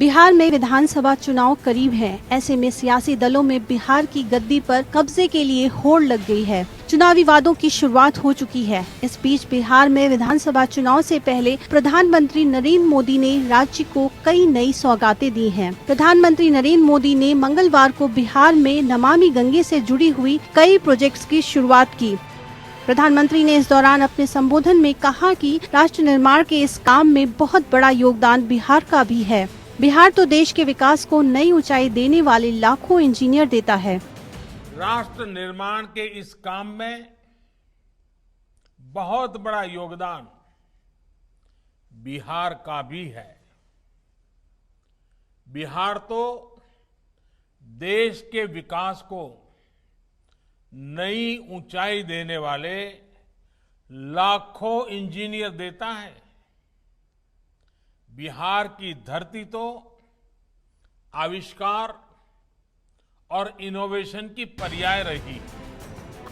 बिहार में विधानसभा चुनाव करीब है। ऐसे में सियासी दलों में बिहार की गद्दी पर कब्जे के लिए होड़ लग गई है। चुनावी वादों की शुरुआत हो चुकी है। इस बीच बिहार में विधानसभा चुनाव से पहले प्रधानमंत्री नरेंद्र मोदी ने राज्य को कई नई सौगातें दी हैं। प्रधानमंत्री नरेंद्र मोदी ने मंगलवार को बिहार में नमामि गंगे से जुड़ी हुई कई प्रोजेक्ट्स की शुरुआत की। प्रधानमंत्री ने इस दौरान अपने संबोधन में कहा कि राष्ट्र निर्माण के इस काम में बहुत बड़ा योगदान बिहार का भी है। बिहार तो देश के विकास को नई ऊंचाई देने वाले लाखों इंजीनियर देता है। राष्ट्र निर्माण के इस काम में बहुत बड़ा योगदान बिहार का भी है। बिहार तो देश के विकास को नई ऊंचाई देने वाले लाखों इंजीनियर देता है। बिहार की धरती तो आविष्कार और इनोवेशन की पर्याय रही।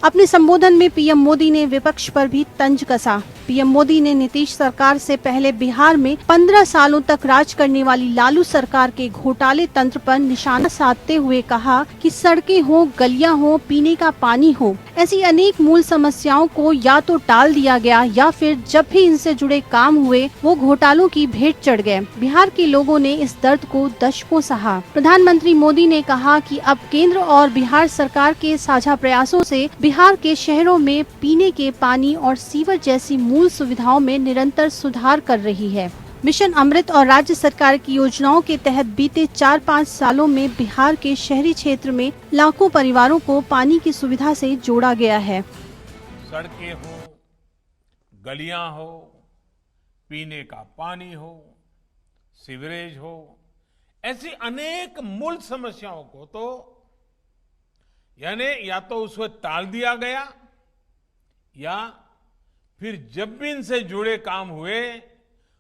अपने संबोधन में पीएम मोदी ने विपक्ष पर भी तंज कसा। पीएम मोदी ने नीतीश सरकार से पहले बिहार में 15 सालों तक राज करने वाली लालू सरकार के घोटाले तंत्र पर निशाना साधते हुए कहा कि सड़कें हो, गलियां हो, पीने का पानी हो, ऐसी अनेक मूल समस्याओं को या तो टाल दिया गया या फिर जब भी इनसे जुड़े काम हुए वो घोटालों की भेंट चढ़ गए। बिहार के लोगों ने इस दर्द को दशकों सहा। प्रधानमंत्री मोदी ने कहा कि अब केंद्र और बिहार सरकार के साझा प्रयासों से बिहार के शहरों में पीने के पानी और सीवर जैसी मूल सुविधाओं में निरंतर सुधार कर रही है। मिशन अमृत और राज्य सरकार की योजनाओं के तहत बीते 4-5 सालों में बिहार के शहरी क्षेत्र में लाखों परिवारों को पानी की सुविधा से जोड़ा गया है। सड़कें हो, गलियां हो, पीने का पानी हो, सीवरेज हो, ऐसी अनेक मूल समस्याओं को तो यानी या तो उसको टाल दिया गया या फिर जब भी इनसे जुड़े काम हुए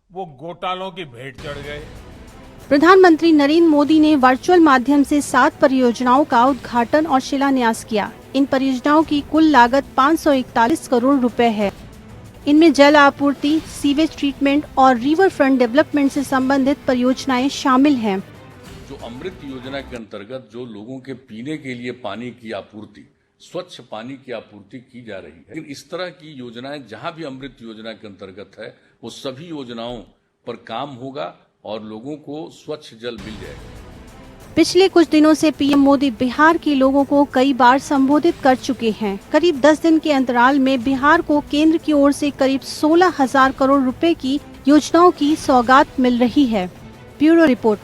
वो घोटालों की भेंट चढ़ गए। प्रधानमंत्री नरेंद्र मोदी ने वर्चुअल माध्यम से 7 परियोजनाओं का उद्घाटन और शिलान्यास किया। इन परियोजनाओं की कुल लागत 541 करोड़ रुपए है। इनमें जल आपूर्ति, सीवेज ट्रीटमेंट और रिवर फ्रंट डेवलपमेंट से संबंधित परियोजनाएं शामिल हैं। जो अमृत योजना के अंतर्गत जो लोगों के पीने के लिए पानी की आपूर्ति, स्वच्छ पानी की आपूर्ति की जा रही है, लेकिन इस तरह की योजनाएं जहां भी अमृत योजना के अंतर्गत है वो सभी योजनाओं पर काम होगा और लोगों को स्वच्छ जल मिल जाएगा। पिछले कुछ दिनों से पीएम मोदी बिहार के लोगों को कई बार संबोधित कर चुके हैं। करीब 10 दिन के अंतराल में बिहार को केंद्र की ओर से करीब 16,000 करोड़ रुपए की योजनाओं की सौगात मिल रही है। Bureau report.